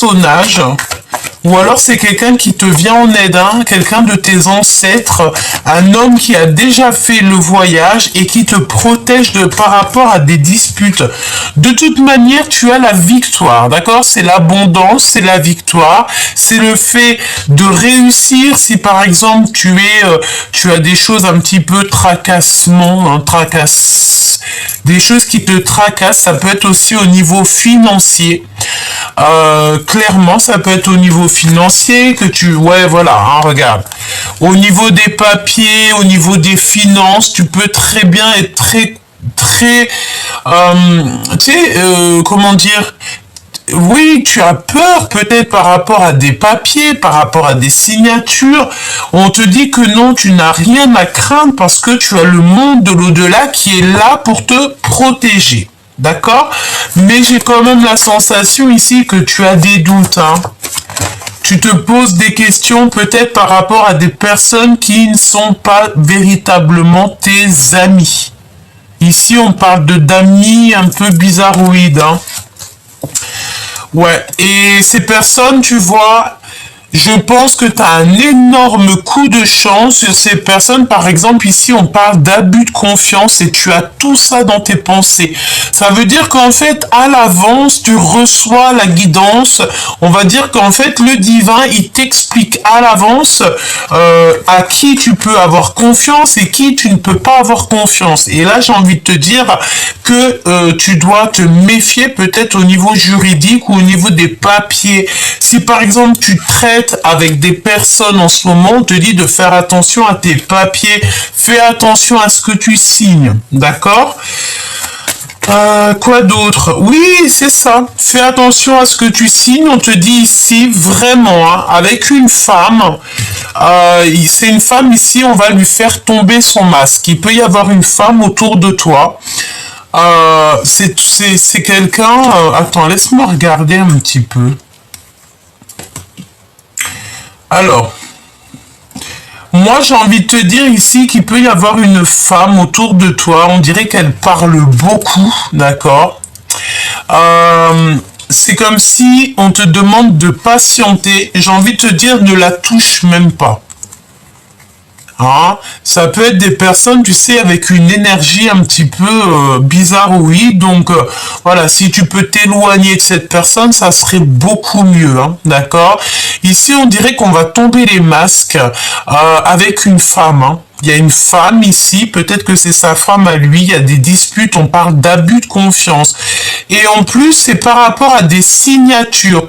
personnage, ou alors c'est quelqu'un qui te vient en aide, hein, quelqu'un de tes ancêtres, un homme qui a déjà fait le voyage et qui te protège par rapport à des disputes. De toute manière, tu as la victoire, d'accord? C'est l'abondance, c'est la victoire, c'est le fait de réussir. Si par exemple tu as des choses un petit peu tracassement, hein, des choses qui te tracassent, ça peut être aussi au niveau financier. Clairement, ça peut être au niveau financier ouais, voilà, hein, regarde. Au niveau des papiers, au niveau des finances, tu peux très bien être comment dire, oui, tu as peur peut-être par rapport à des papiers, par rapport à des signatures. On te dit que non, tu n'as rien à craindre parce que tu as le monde de l'au-delà qui est là pour te protéger. D'accord? Mais j'ai quand même la sensation ici que tu as des doutes, hein. Tu te poses des questions peut-être par rapport à des personnes qui ne sont pas véritablement tes amis. Ici, on parle d'amis un peu bizarroïdes, hein. Ouais, et ces personnes, tu vois, je pense que tu as un énorme coup de chance sur ces personnes. Par exemple, ici, on parle d'abus de confiance et tu as tout ça dans tes pensées. Ça veut dire qu'en fait, à l'avance, tu reçois la guidance. On va dire qu'en fait, le divin, il t'explique à l'avance à qui tu peux avoir confiance et qui tu ne peux pas avoir confiance. Et là, j'ai envie de te dire que tu dois te méfier peut-être au niveau juridique ou au niveau des papiers. Si par exemple, tu traites avec des personnes en ce moment, on te dit de faire attention à tes papiers, fais attention à ce que tu signes, d'accord? Quoi d'autre? Oui, c'est ça, fais attention à ce que tu signes, on te dit ici, vraiment, hein, avec une femme, c'est une femme ici, on va lui faire tomber son masque. Il peut y avoir une femme autour de toi, c'est quelqu'un, attends, laisse-moi regarder un petit peu. Alors, moi j'ai envie de te dire ici qu'il peut y avoir une femme autour de toi, on dirait qu'elle parle beaucoup, d'accord? C'est comme si on te demande de patienter, j'ai envie de te dire ne la touche même pas. Hein? Ça peut être des personnes, tu sais, avec une énergie un petit peu bizarroïde. Donc, voilà, si tu peux t'éloigner de cette personne, ça serait beaucoup mieux. Hein, d'accord? Ici, on dirait qu'on va tomber les masques avec une femme. Hein. Il y a une femme ici, peut-être que c'est sa femme à lui, il y a des disputes, on parle d'abus de confiance. Et en plus, c'est par rapport à des signatures,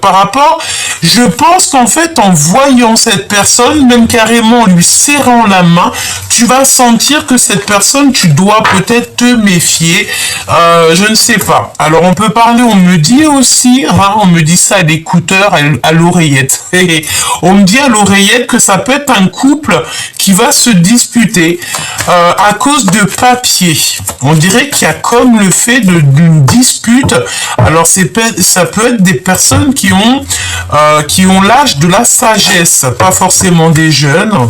je pense qu'en fait, en voyant cette personne, même carrément en lui serrant la main, tu vas sentir que cette personne, tu dois peut-être te méfier, je ne sais pas. Alors, on peut parler, on me dit aussi, hein, on me dit ça à l'écouteur, à l'oreillette. On me dit à l'oreillette que ça peut être un couple qui va se disputer à cause de papier. On dirait qu'il y a comme le fait d'une dispute. Alors ça peut être des personnes qui ont l'âge de la sagesse, pas forcément des jeunes.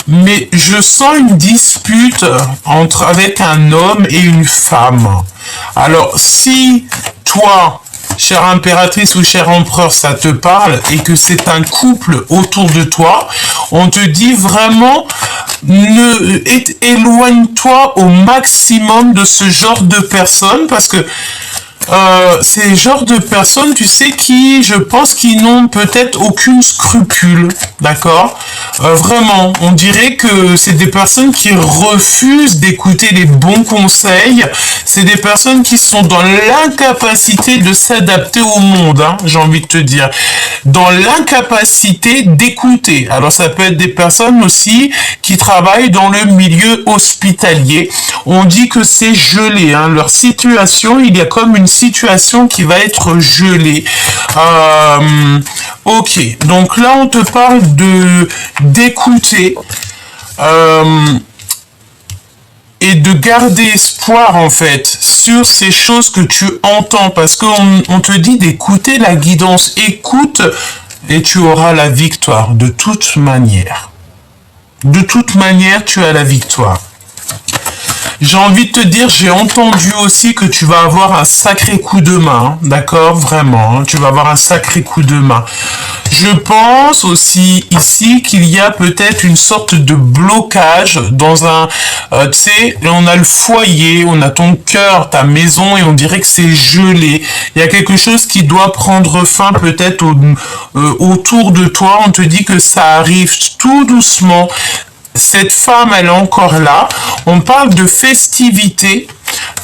Mais je sens une dispute avec un homme et une femme. Alors si toi, chère impératrice ou cher empereur, ça te parle et que c'est un couple autour de toi, on te dit vraiment éloigne-toi au maximum de ce genre de personnes parce que c'est le genre de personnes, tu sais, je pense, qui n'ont peut-être aucune scrupule, d'accord? Vraiment, on dirait que c'est des personnes qui refusent d'écouter les bons conseils, c'est des personnes qui sont dans l'incapacité de s'adapter au monde, hein, j'ai envie de te dire, dans l'incapacité d'écouter. Alors ça peut être des personnes aussi qui travaillent dans le milieu hospitalier, on dit que c'est gelé, hein, leur situation, il y a comme une situation qui va être gelée. Ok, donc là on te parle d'écouter et de garder espoir en fait sur ces choses que tu entends parce qu'on te dit d'écouter la guidance. Écoute et tu auras la victoire de toute manière. De toute manière, tu as la victoire. J'ai envie de te dire, j'ai entendu aussi que tu vas avoir un sacré coup de main, d'accord, vraiment, hein, tu vas avoir un sacré coup de main. Je pense aussi ici qu'il y a peut-être une sorte de blocage dans un, tu sais, on a le foyer, on a ton cœur, ta maison et on dirait que c'est gelé. Il y a quelque chose qui doit prendre fin peut-être autour de toi. On te dit que ça arrive tout doucement. Cette femme, elle est encore là. On parle de festivité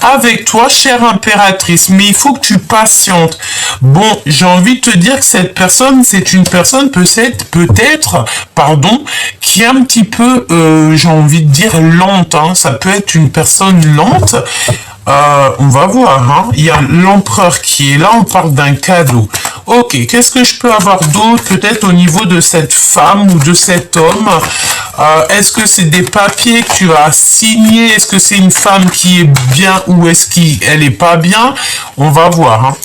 avec toi, chère impératrice, mais il faut que tu patientes. Bon, j'ai envie de te dire que cette personne, c'est une personne peut-être, pardon, qui est un petit peu, j'ai envie de dire, lente. Hein. Ça peut être une personne lente. On va voir, hein. Il y a l'empereur qui est là, on parle d'un cadeau. Ok, qu'est-ce que je peux avoir d'autre peut-être au niveau de cette femme ou de cet homme? Est-ce que c'est des papiers que tu as signés? Est-ce que c'est une femme qui est bien ou est-ce qu'elle est pas bien? On va voir, hein.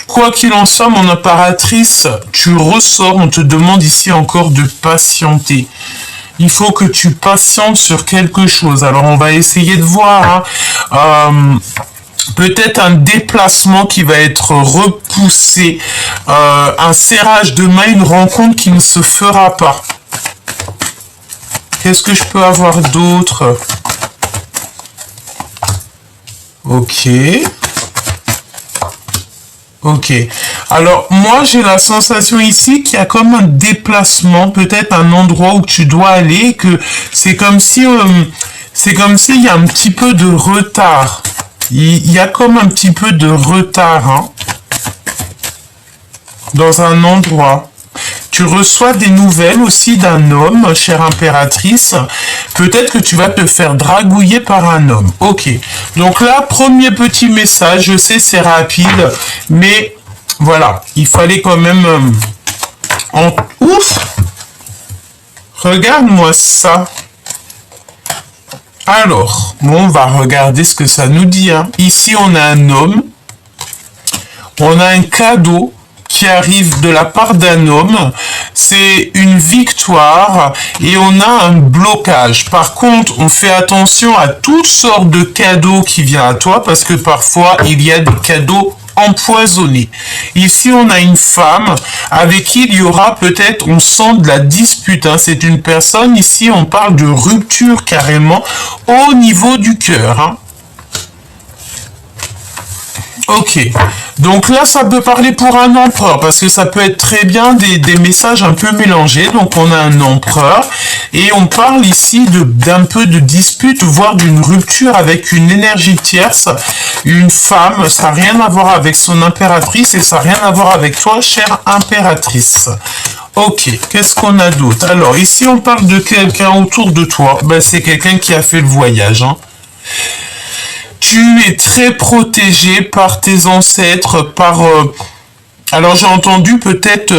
Quoi qu'il en soit, mon impératrice, tu ressors, on te demande ici encore de patienter. Il faut que tu patientes sur quelque chose. Alors, on va essayer de voir, hein. Peut-être un déplacement qui va être repoussé, un serrage de main, une rencontre qui ne se fera pas. Qu'est-ce que je peux avoir d'autre? Ok. Ok. Alors, moi, j'ai la sensation ici qu'il y a comme un déplacement, peut-être un endroit où tu dois aller, que c'est comme si il y a un petit peu de retard. Il y a comme un petit peu de retard, hein, dans un endroit. Tu reçois des nouvelles aussi d'un homme, chère impératrice. Peut-être que tu vas te faire dragouiller par un homme. Ok. Donc là, premier petit message. Je sais, c'est rapide. Mais voilà. Il fallait quand même... Ouf! Regarde-moi ça. Alors, bon, on va regarder ce que ça nous dit, hein. Ici, on a un homme. On a un cadeau qui arrive de la part d'un homme, c'est une victoire et on a un blocage. Par contre, on fait attention à toutes sortes de cadeaux qui viennent à toi parce que parfois, il y a des cadeaux empoisonnés. Ici, on a une femme avec qui il y aura peut-être, on sent de la dispute. Hein. C'est une personne, ici, on parle de rupture carrément au niveau du cœur. Hein. Ok, donc là ça peut parler pour un empereur parce que ça peut être très bien des messages un peu mélangés. Donc on a un empereur et on parle ici d'un peu de dispute, voire d'une rupture avec une énergie tierce, une femme. Ça n'a rien à voir avec son impératrice et ça n'a rien à voir avec toi, chère impératrice. Ok, qu'est-ce qu'on a d'autre? Alors ici on parle de quelqu'un autour de toi, ben, c'est quelqu'un qui a fait le voyage, hein. Tu es très protégé par tes ancêtres, par... alors j'ai entendu peut-être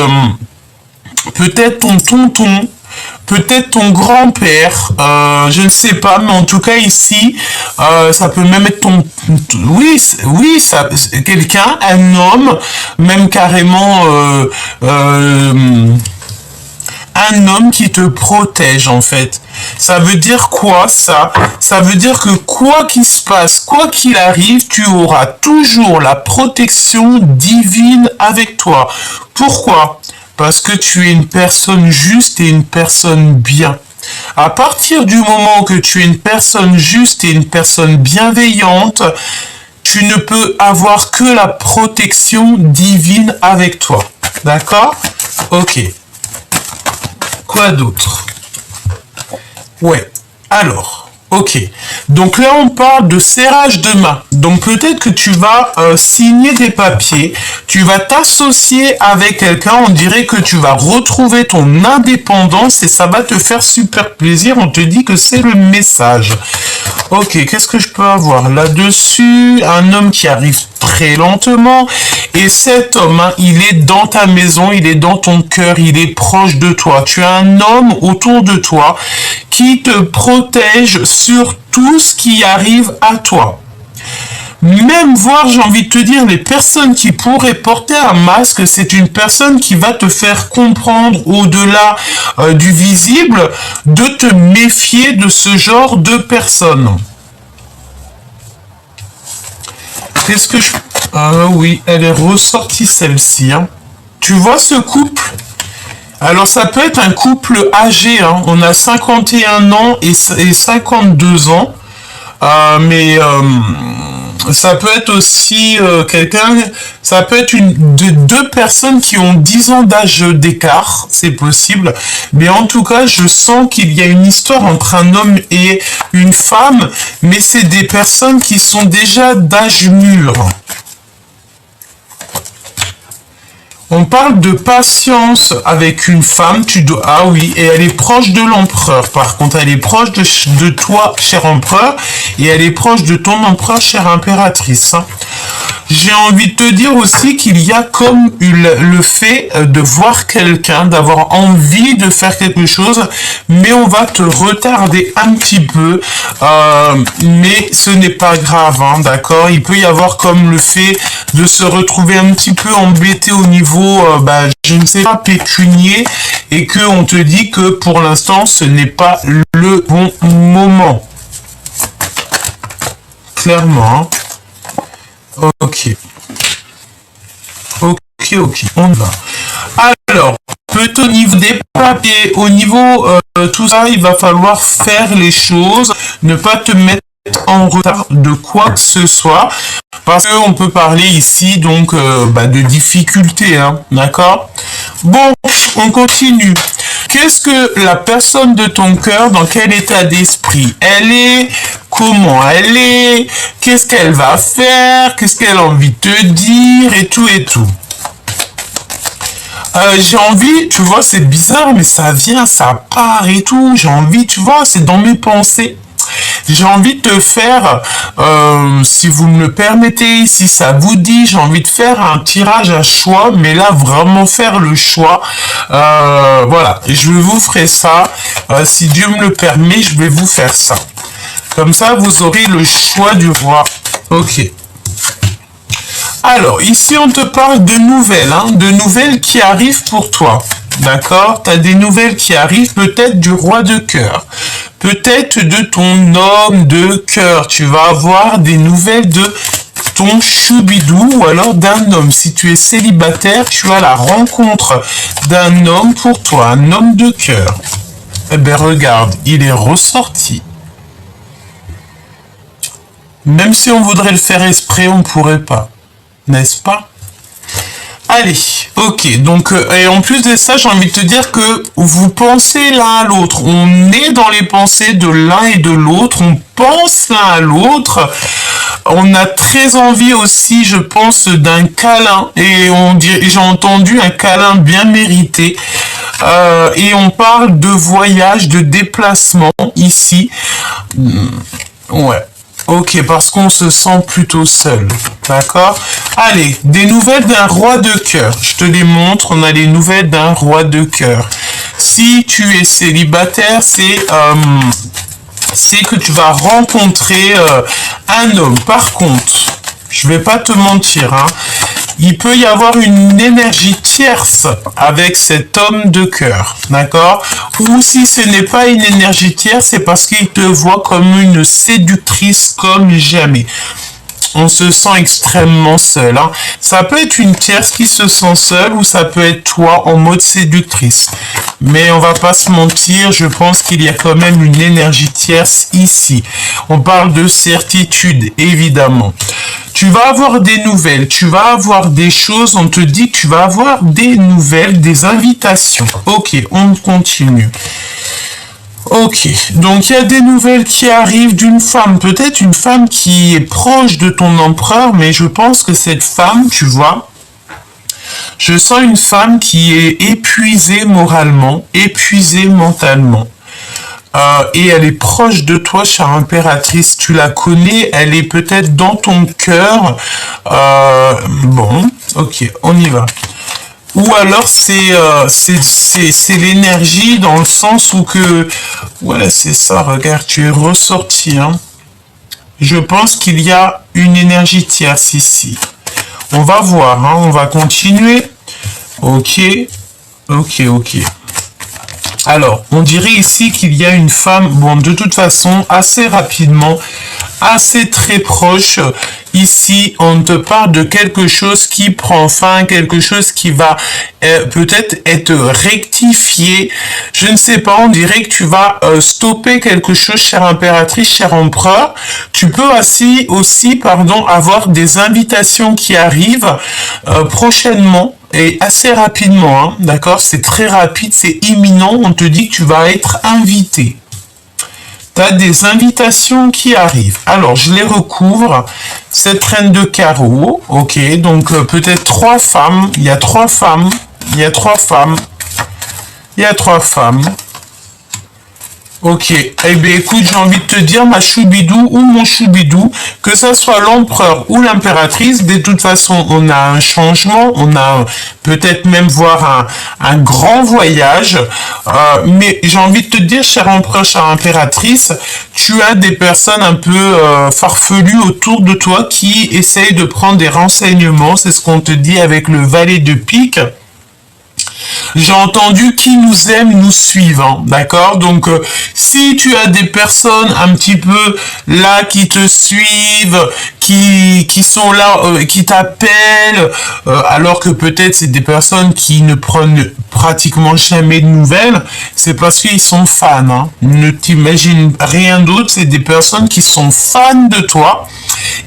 ton tonton, peut-être ton grand-père, je ne sais pas, mais en tout cas ici, ça peut même être ton... Oui, ça, quelqu'un, un homme, même carrément... un homme qui te protège en fait. Ça veut dire quoi ça? Ça veut dire que quoi qu'il se passe, quoi qu'il arrive, tu auras toujours la protection divine avec toi. Pourquoi? Parce que tu es une personne juste et une personne bien. À partir du moment que tu es une personne juste et une personne bienveillante, tu ne peux avoir que la protection divine avec toi. D'accord? Ok. Quoi d'autre? Ouais, alors, ok. Donc là, on parle de serrage de main. Donc peut-être que tu vas signer des papiers, tu vas t'associer avec quelqu'un, on dirait que tu vas retrouver ton indépendance et ça va te faire super plaisir. On te dit que c'est le message. Ok, qu'est-ce que je peux avoir là-dessus? Un homme qui arrive très lentement. Et cet homme, hein, il est dans ta maison, il est dans ton cœur, il est proche de toi. Tu as un homme autour de toi qui te protège sur tout ce qui arrive à toi. Même voir, j'ai envie de te dire, les personnes qui pourraient porter un masque, c'est une personne qui va te faire comprendre au-delà du visible, de te méfier de ce genre de personnes. Qu'est-ce que je... Ah oui, elle est ressortie celle-ci. Hein. Tu vois ce couple? Alors ça peut être un couple âgé. Hein. On a 51 ans et 52 ans. Ça peut être aussi ça peut être deux personnes qui ont 10 ans d'âge d'écart, c'est possible. Mais en tout cas, je sens qu'il y a une histoire entre un homme et une femme, mais c'est des personnes qui sont déjà d'âge mûr. On parle de patience avec une femme, ah oui, et elle est proche de l'empereur. Par contre, elle est proche de toi, cher empereur, et elle est proche de ton empereur, chère impératrice. Hein. J'ai envie de te dire aussi qu'il y a comme le fait de voir quelqu'un, d'avoir envie de faire quelque chose, mais on va te retarder un petit peu, mais ce n'est pas grave, hein, d'accord? Il peut y avoir comme le fait de se retrouver un petit peu embêté au niveau, je ne sais pas, pécunier, et qu'on te dit que pour l'instant, ce n'est pas le bon moment. Clairement, hein. Ok, on va. Alors, peut-être au niveau des papiers, au niveau tout ça, il va falloir faire les choses, ne pas te mettre en retard de quoi que ce soit, parce qu'on peut parler ici donc de difficultés, hein, d'accord? Bon, on continue. Qu'est-ce que la personne de ton cœur, dans quel état d'esprit elle est? Comment elle est? Qu'est-ce qu'elle va faire? Qu'est-ce qu'elle a envie de te dire? Et tout et tout. J'ai envie, tu vois, c'est bizarre, mais ça vient, ça part et tout. J'ai envie, tu vois, c'est dans mes pensées. J'ai envie de te faire, si vous me le permettez, si ça vous dit, j'ai envie de faire un tirage à choix, mais là, vraiment faire le choix. Voilà, je vous ferai ça. Si Dieu me le permet, je vais vous faire ça. Comme ça, vous aurez le choix du roi. Ok. Alors, ici, on te parle de nouvelles, hein, de nouvelles qui arrivent pour toi. D'accord? Tu as des nouvelles qui arrivent, peut-être du roi de cœur. Peut-être de ton homme de cœur. Tu vas avoir des nouvelles de ton choubidou ou alors d'un homme. Si tu es célibataire, tu as la rencontre d'un homme pour toi, un homme de cœur. Eh bien, regarde, il est ressorti. Même si on voudrait le faire exprès, on ne pourrait pas. N'est-ce pas? Allez, ok, donc, et en plus de ça, j'ai envie de te dire que vous pensez l'un à l'autre. On est dans les pensées de l'un et de l'autre, on pense l'un à l'autre. On a très envie aussi, je pense, d'un câlin. Et j'ai entendu un câlin bien mérité. Et on parle de voyage, de déplacement ici. Ouais. Ok, parce qu'on se sent plutôt seul. D'accord? Allez, des nouvelles d'un roi de cœur. Je te les montre, on a les nouvelles d'un roi de cœur. Si tu es célibataire, c'est que tu vas rencontrer un homme. Par contre, je vais pas te mentir, hein, il peut y avoir une énergie tierce avec cet homme de cœur, d'accord? Ou si ce n'est pas une énergie tierce, c'est parce qu'il te voit comme une séductrice comme jamais. On se sent extrêmement seul. Hein. Ça peut être une tierce qui se sent seule ou ça peut être toi en mode séductrice. Mais on va pas se mentir, je pense qu'il y a quand même une énergie tierce ici. On parle de certitude, évidemment. Tu vas avoir des nouvelles, tu vas avoir des choses, on te dit que tu vas avoir des nouvelles, des invitations. Ok, on continue. Ok, donc il y a des nouvelles qui arrivent d'une femme, peut-être une femme qui est proche de ton empereur, mais je pense que cette femme, tu vois, je sens une femme qui est épuisée moralement, épuisée mentalement. Et elle est proche de toi, chère impératrice, tu la connais, elle est peut-être dans ton cœur. Bon, ok, on y va. Ou alors c'est l'énergie dans le sens où que... Ouais, c'est ça, regarde, tu es ressorti. Hein. Je pense qu'il y a une énergie tierce ici. On va voir, hein, on va continuer. Ok, ok, ok. Alors, on dirait ici qu'il y a une femme, bon, de toute façon, assez rapidement, assez très proche. Ici, on te parle de quelque chose qui prend fin, quelque chose qui va peut-être être rectifié. Je ne sais pas, on dirait que tu vas stopper quelque chose, chère impératrice, cher empereur. Tu peux aussi, avoir des invitations qui arrivent prochainement. Et assez rapidement, hein, d'accord? C'est très rapide, c'est imminent, on te dit que tu vas être invité. Tu as des invitations qui arrivent. Alors, je les recouvre. Cette reine de carreau, ok, donc peut-être 3 femmes, il y a 3 femmes, il y a 3 femmes, il y a 3 femmes. Ok, eh bien écoute, j'ai envie de te dire, ma choubidou ou mon choubidou, que ça soit l'empereur ou l'impératrice, de toute façon, on a un changement, on a peut-être même voir un grand voyage, mais j'ai envie de te dire, cher empereur, chère impératrice, tu as des personnes un peu farfelues autour de toi qui essayent de prendre des renseignements, c'est ce qu'on te dit avec le valet de pique. J'ai entendu qui nous aime, nous suivent, hein, d'accord? Donc, si tu as des personnes un petit peu là qui te suivent, qui sont là, qui t'appellent, alors que peut-être c'est des personnes qui ne prennent pratiquement jamais de nouvelles, c'est parce qu'ils sont fans, hein. Ne t'imagine rien d'autre, c'est des personnes qui sont fans de toi.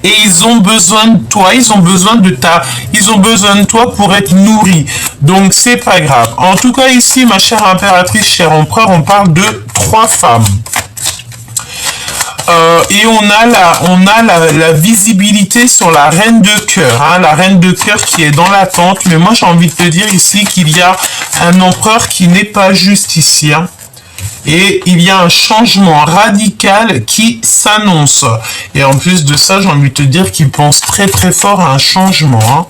Et ils ont besoin de toi, ils ont besoin de toi pour être nourris. Donc c'est pas grave. En tout cas ici, ma chère impératrice, cher empereur, on parle de 3 femmes. Et on a la visibilité sur la reine de cœur, hein, la reine de cœur qui est dans l'attente. Mais moi j'ai envie de te dire ici qu'il y a un empereur qui n'est pas juste ici, hein. Et il y a un changement radical qui s'annonce. Et en plus de ça, j'ai envie de te dire qu'il pense très très fort à un changement, hein.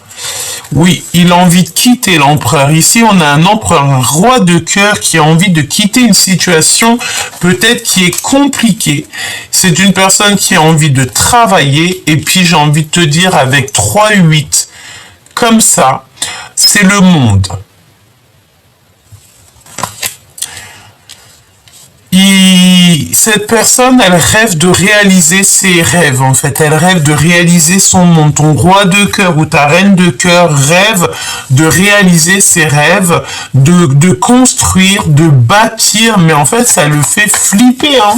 Oui, il a envie de quitter l'empereur. Ici, on a un empereur, un roi de cœur qui a envie de quitter une situation peut-être qui est compliquée. C'est une personne qui a envie de travailler. Et puis, j'ai envie de te dire avec 3-8, comme ça, c'est le monde. Cette personne, elle rêve de réaliser ses rêves, en fait. Elle rêve de réaliser son monde. Ton roi de cœur ou ta reine de cœur rêve de réaliser ses rêves, de construire, de bâtir, mais en fait, ça le fait flipper, hein.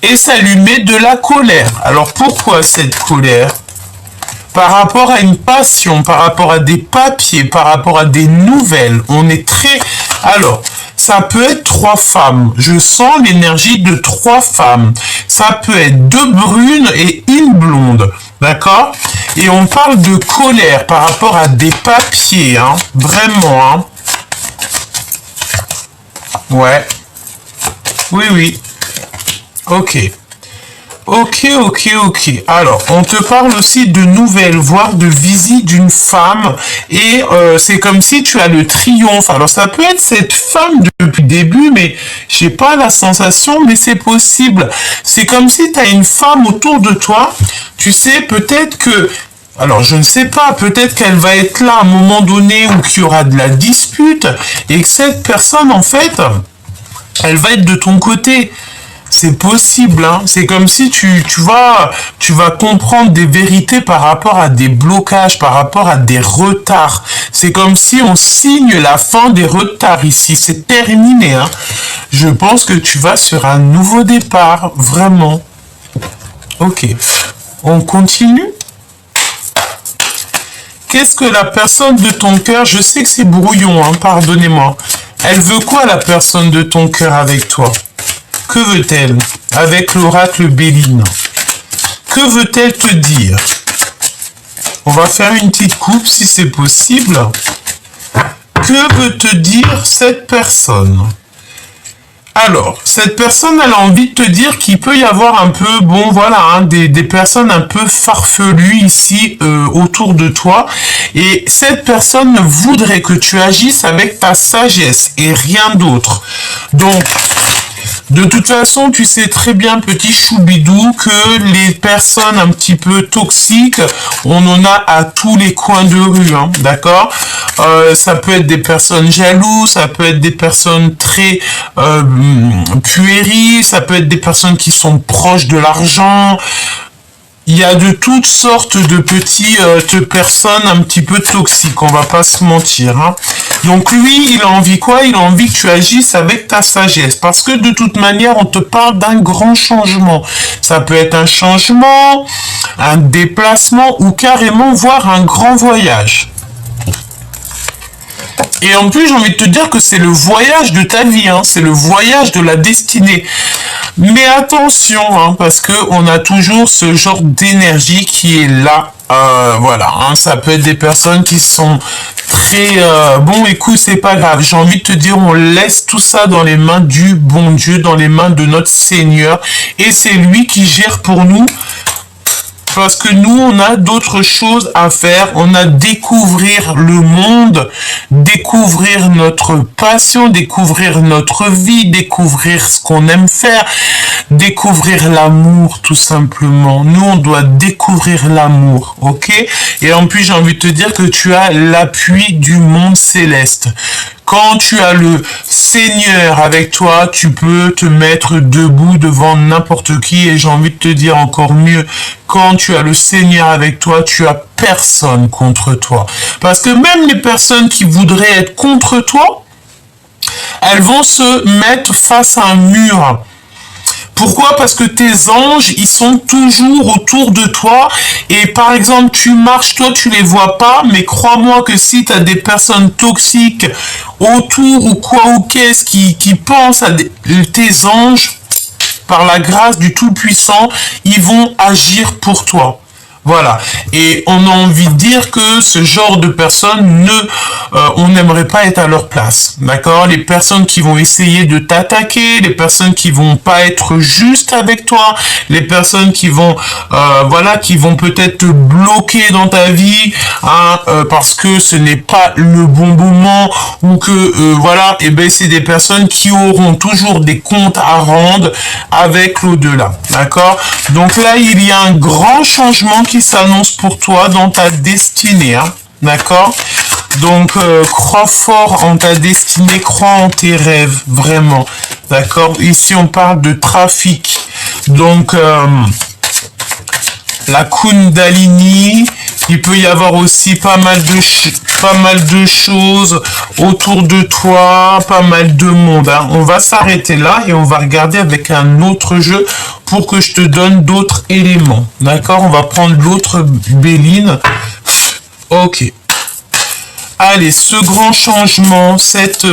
Et ça lui met de la colère. Alors, pourquoi cette colère ? Par rapport à une passion, par rapport à des papiers, par rapport à des nouvelles. On est très... Alors, ça peut être 3 femmes. Je sens l'énergie de 3 femmes. Ça peut être 2 brunes et 1 blonde. D'accord? Et on parle de colère par rapport à des papiers. Hein? Vraiment. Hein? Ouais. Oui, oui. Ok. Ok. Alors, on te parle aussi de nouvelles, voire de visite d'une femme. Et c'est comme si tu as le triomphe. Alors, ça peut être cette femme depuis le début, mais j'ai pas la sensation, mais c'est possible. C'est comme si tu as une femme autour de toi. Tu sais, peut-être que... Alors, je ne sais pas, peut-être qu'elle va être là à un moment donné où il y aura de la dispute. Et que cette personne, en fait, elle va être de ton côté. C'est possible, hein. C'est comme si tu vas comprendre des vérités par rapport à des blocages, par rapport à des retards. C'est comme si on signe la fin des retards ici. C'est terminé, hein. Je pense que tu vas sur un nouveau départ, vraiment. Ok. On continue. Qu'est-ce que la personne de ton cœur, je sais que c'est brouillon, hein, pardonnez-moi. Elle veut quoi, la personne de ton cœur avec toi ? Que veut-elle avec l'oracle Béline? Que veut-elle te dire? On va faire une petite coupe si c'est possible. Que veut te dire cette personne? Alors, cette personne, elle a envie de te dire qu'il peut y avoir un peu, bon voilà, hein, des personnes un peu farfelues ici autour de toi. Et cette personne voudrait que tu agisses avec ta sagesse et rien d'autre. Donc, De toute façon, tu sais très bien, petit choubidou, que les personnes un petit peu toxiques, on en a à tous les coins de rue, hein, d'accord? Ça peut être des personnes jalouses, ça peut être des personnes très puériles, ça peut être des personnes qui sont proches de l'argent. Il y a de toutes sortes de petites personnes un petit peu toxiques, on va pas se mentir, hein. Donc lui, il a envie quoi? Il a envie que tu agisses avec ta sagesse. Parce que de toute manière, on te parle d'un grand changement. Ça peut être un changement, un déplacement ou carrément voir un grand voyage. Et en plus, j'ai envie de te dire que c'est le voyage de ta vie, hein, c'est le voyage de la destinée. Mais attention, hein, parce que on a toujours ce genre d'énergie qui est là. Voilà, hein, ça peut être des personnes qui sont très... bon, écoute, c'est pas grave. J'ai envie de te dire, on laisse tout ça dans les mains du bon Dieu, dans les mains de notre Seigneur. Et c'est lui qui gère pour nous. Parce que nous, on a d'autres choses à faire. On a découvrir le monde, découvrir notre passion, découvrir notre vie, découvrir ce qu'on aime faire, découvrir l'amour, tout simplement. Nous, on doit découvrir l'amour, ok? Et en plus, j'ai envie de te dire que tu as l'appui du monde céleste. Quand tu as le Seigneur avec toi, tu peux te mettre debout devant n'importe qui. Et j'ai envie de te dire encore mieux, quand tu as le Seigneur avec toi, tu as personne contre toi. Parce que même les personnes qui voudraient être contre toi, elles vont se mettre face à un mur. Pourquoi? Parce que tes anges, ils sont toujours autour de toi. Et par exemple, tu marches, toi, tu les vois pas. Mais crois-moi que si tu as des personnes toxiques autour ou quoi ou qu'est-ce qui pensent à tes anges, par la grâce du Tout-Puissant, ils vont agir pour toi. Voilà. Et on a envie de dire que ce genre de personnes, on n'aimerait pas être à leur place. D'accord? Les personnes qui vont essayer de t'attaquer, les personnes qui vont pas être justes avec toi, les personnes qui vont, voilà, qui vont peut-être te bloquer dans ta vie, hein, parce que ce n'est pas le bon moment, ou que, voilà, et ben c'est des personnes qui auront toujours des comptes à rendre avec l'au-delà. D'accord? Donc là, il y a un grand changement qui s'annonce pour toi dans ta destinée, hein, d'accord? Donc, crois fort en ta destinée, crois en tes rêves, vraiment, d'accord? Ici, on parle de trafic, donc, la Kundalini, il peut y avoir aussi pas mal de choses autour de toi, pas mal de monde, hein. On va s'arrêter là et on va regarder avec un autre jeu pour que je te donne d'autres éléments. D'accord? On va prendre l'autre Béline. Ok. Allez, ce grand changement, cette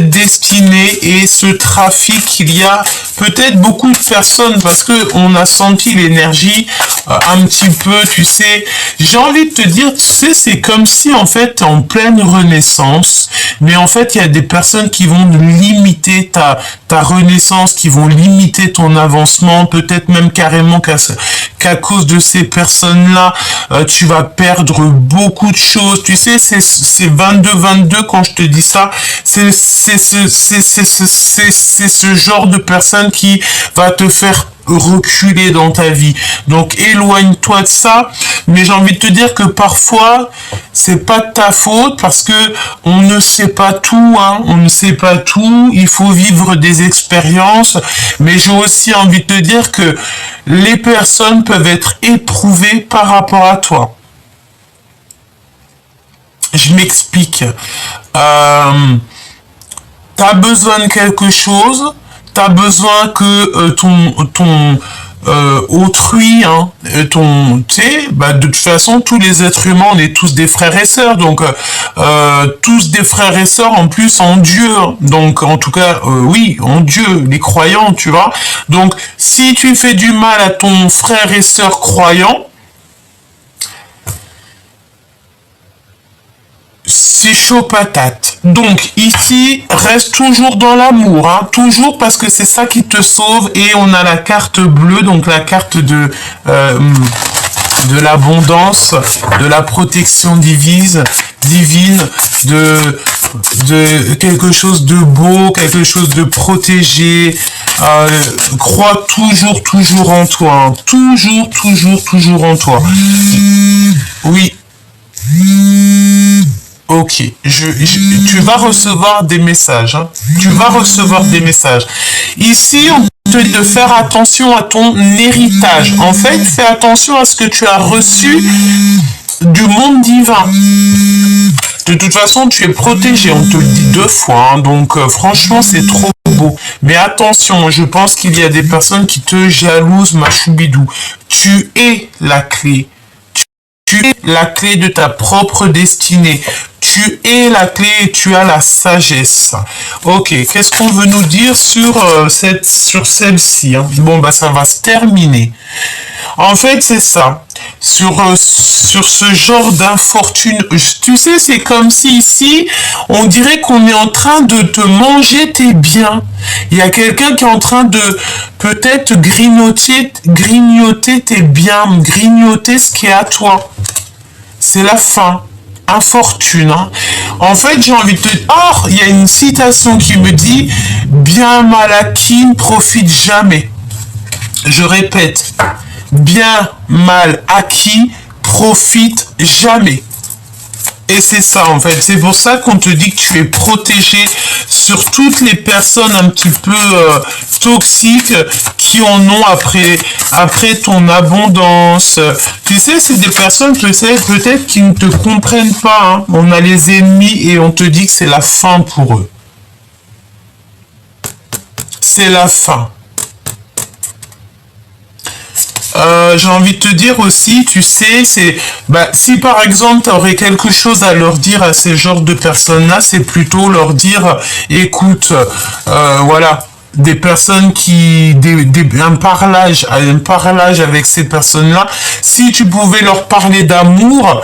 destinée et ce trafic, il y a peut-être beaucoup de personnes parce que on a senti l'énergie un petit peu, tu sais. J'ai envie de te dire, tu sais, c'est comme si en fait t'es en pleine renaissance, mais en fait il y a des personnes qui vont limiter ta renaissance, qui vont limiter ton avancement, peut-être même carrément qu'à cause de ces personnes-là, tu vas perdre beaucoup de choses. Tu sais, c'est 22-22 quand je te dis ça, c'est ce genre de personne qui va te faire reculer dans ta vie. Donc éloigne-toi de ça, mais j'ai envie de te dire que parfois c'est pas de ta faute parce que on ne sait pas tout, hein, on ne sait pas tout, il faut vivre des expériences, mais j'ai aussi envie de te dire que les personnes peuvent être éprouvées par rapport à toi. Je m'explique. T'as besoin de quelque chose, t'as besoin que ton autrui, hein, tu sais, bah, de toute façon, tous les êtres humains, on est tous des frères et sœurs, donc tous des frères et sœurs en plus en Dieu, donc en tout cas, oui, en Dieu, les croyants, tu vois. Donc, si tu fais du mal à ton frère et sœur croyant, c'est chaud patate. Donc ici, reste toujours dans l'amour, hein, toujours parce que c'est ça qui te sauve. Et on a la carte bleue, donc la carte de l'abondance, de la protection divine, de de quelque chose de beau, quelque chose de protégé. Crois toujours en toi. Hein. Toujours en toi. Oui. Ok, tu vas recevoir des messages. Hein. Tu vas recevoir des messages. Ici, on te dit de faire attention à ton héritage. En fait, fais attention à ce que tu as reçu du monde divin. De toute façon, tu es protégé. On te le dit 2 fois. Hein. Donc, franchement, c'est trop beau. Mais attention, je pense qu'il y a des personnes qui te jalousent, ma choubidou. Tu es la clé. Tu es la clé de ta propre destinée. Tu es la clé et tu as la sagesse. Ok, qu'est-ce qu'on veut nous dire sur celle-ci hein? Bon, bah ça va se terminer. En fait, c'est ça. Sur ce genre d'infortune, tu sais, c'est comme si ici, on dirait qu'on est en train de te manger tes biens. Il y a quelqu'un qui est en train de peut-être grignoter tes biens, grignoter ce qui est à toi. C'est la fin. Infortune. Hein. En fait, j'ai envie de te dire, oh, il y a une citation qui me dit, bien mal acquis ne profite jamais. Je répète, bien mal acquis profite jamais. Et c'est ça en fait, c'est pour ça qu'on te dit que tu es protégé sur toutes les personnes un petit peu toxiques qui en ont après ton abondance. Tu sais, c'est des personnes peut-être qui ne te comprennent pas. Hein. On a les ennemis et on te dit que c'est la fin pour eux. C'est la fin. J'ai envie de te dire aussi, tu sais, si par exemple tu aurais quelque chose à leur dire à ces genres de personnes-là, c'est plutôt leur dire, écoute, voilà, des personnes un parlage avec ces personnes-là, si tu pouvais leur parler d'amour,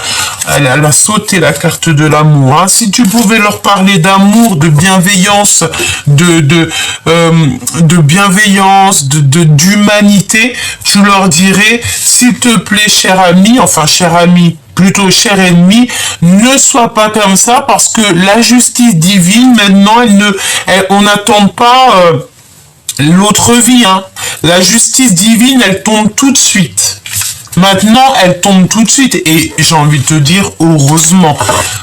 elle a sauté la carte de l'amour, hein, si tu pouvais leur parler d'amour, de bienveillance, de bienveillance, d'humanité, tu leur dirais, s'il te plaît, cher ami, plutôt cher ennemi, ne sois pas comme ça parce que la justice divine, maintenant, on n'attend pas l'autre vie. Hein. La justice divine, elle tombe tout de suite. Maintenant, elle tombe tout de suite et j'ai envie de te dire heureusement.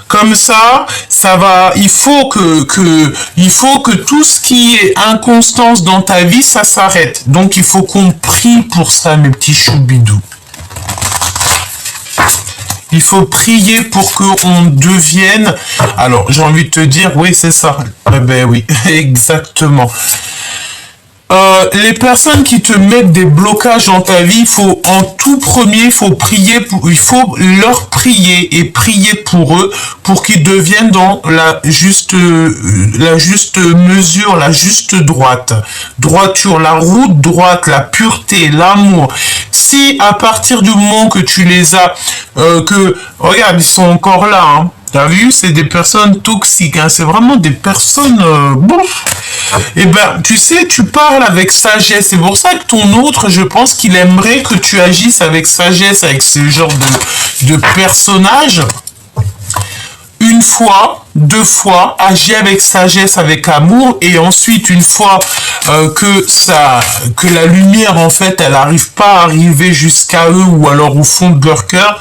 Comme ça va. Il faut que tout ce qui est inconstance dans ta vie, ça s'arrête. Donc il faut qu'on prie pour ça, mes petits choubidous. Il faut prier pour qu'on devienne. Alors j'ai envie de te dire, oui c'est ça. Eh ben oui, exactement. Les personnes qui te mettent des blocages dans ta vie, il faut leur prier et prier pour eux pour qu'ils deviennent dans la juste mesure, la juste droiture, la route droite, la pureté, l'amour. Si à partir du moment que tu les as, regarde, ils sont encore là, hein. T'as vu, c'est des personnes toxiques, hein. C'est vraiment des personnes, bon. Eh ben, tu sais, tu parles avec sagesse. C'est pour ça que ton autre, je pense qu'il aimerait que tu agisses avec sagesse, avec ce genre de personnage. Une fois, 2 fois, agis avec sagesse, avec amour, et ensuite, une fois que la lumière, en fait, elle n'arrive pas à arriver jusqu'à eux, ou alors au fond de leur cœur,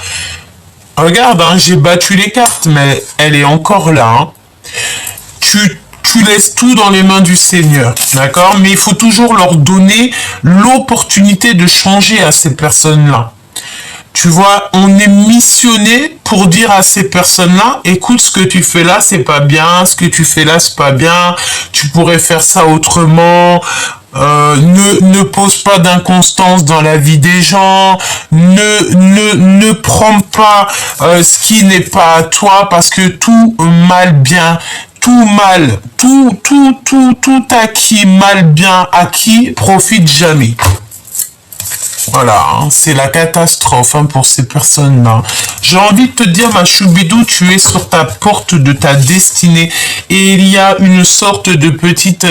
regarde, hein, j'ai battu les cartes, mais elle est encore là. Hein. Tu laisses tout dans les mains du Seigneur, d'accord? Mais il faut toujours leur donner l'opportunité de changer à ces personnes-là. Tu vois, on est missionné pour dire à ces personnes-là, écoute, ce que tu fais là, c'est pas bien, ce que tu fais là, c'est pas bien, tu pourrais faire ça autrement. Ne pose pas d'inconstance dans la vie des gens, ne prends pas ce qui n'est pas à toi, parce que tout acquis, mal bien acquis, profite jamais. Voilà, hein, c'est la catastrophe hein, pour ces personnes-là. J'ai envie de te dire, ma choubidou, tu es sur ta porte de ta destinée et il y a une sorte de petite...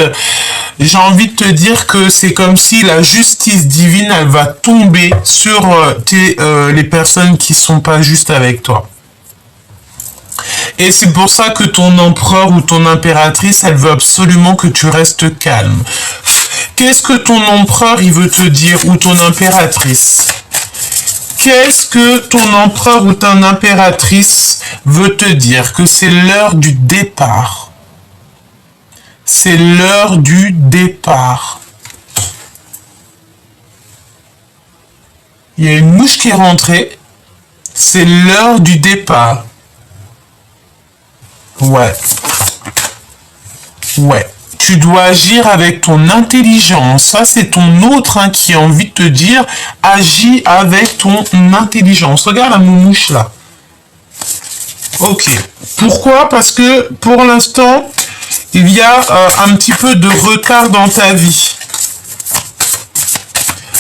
j'ai envie de te dire que c'est comme si la justice divine, elle va tomber sur les personnes qui sont pas justes avec toi. Et c'est pour ça que ton empereur ou ton impératrice, elle veut absolument que tu restes calme. Qu'est-ce que ton empereur, il veut te dire, ou ton impératrice? Qu'est-ce que ton empereur ou ton impératrice veut te dire? Que c'est l'heure du départ. C'est l'heure du départ. Il y a une mouche qui est rentrée. C'est l'heure du départ. Ouais. Ouais. Tu dois agir avec ton intelligence. Ça, c'est ton autre qui a envie de te dire, agis avec ton intelligence. Regarde la mouche là. Ok. Pourquoi? Parce que pour l'instant, il y a un petit peu de retard dans ta vie.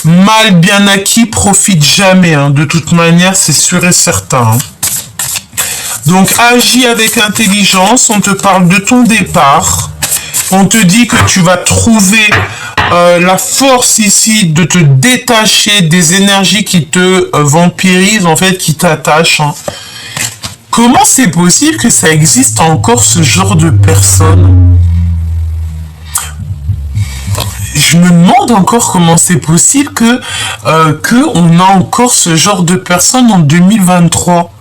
Mal bien acquis profite jamais. De toute manière, c'est sûr et certain. Donc, agis avec intelligence. On te parle de ton départ. On te dit que tu vas trouver la force ici de te détacher des énergies qui te vampirisent, en fait, qui t'attachent. Comment c'est possible que ça existe encore ce genre de personnes? Je me demande encore comment c'est possible que on a encore ce genre de personnes en 2023.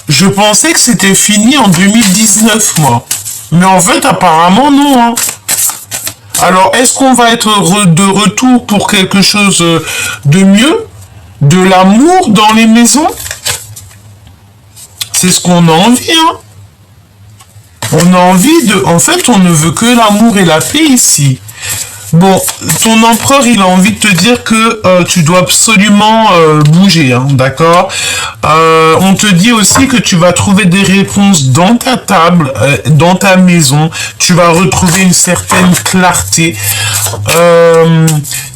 Je pensais que c'était fini en 2019, moi. Mais en fait, apparemment, non. Alors, est-ce qu'on va être de retour pour quelque chose de mieux? De l'amour dans les maisons? C'est ce qu'on a envie, On a envie de... En fait, on ne veut que l'amour et la paix ici. Bon, ton empereur, il a envie de te dire que tu dois absolument bouger, d'accord? On te dit aussi que tu vas trouver des réponses dans ta table, dans ta maison. Tu vas retrouver une certaine clarté.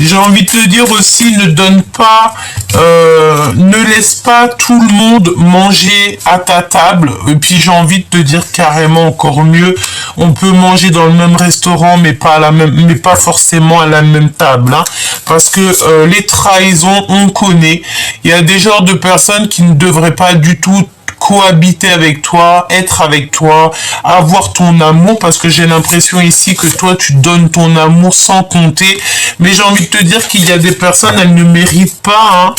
J'ai envie de te dire aussi, ne laisse pas tout le monde manger à ta table. Et puis j'ai envie de te dire carrément encore mieux, on peut manger dans le même restaurant, mais pas forcément à la même table, parce que les trahisons, on connaît. Il y a des genres de personnes qui ne devraient pas du tout cohabiter avec toi, être avec toi, avoir ton amour, parce que j'ai l'impression ici que toi tu donnes ton amour sans compter, mais j'ai envie de te dire qu'il y a des personnes, elles ne méritent pas,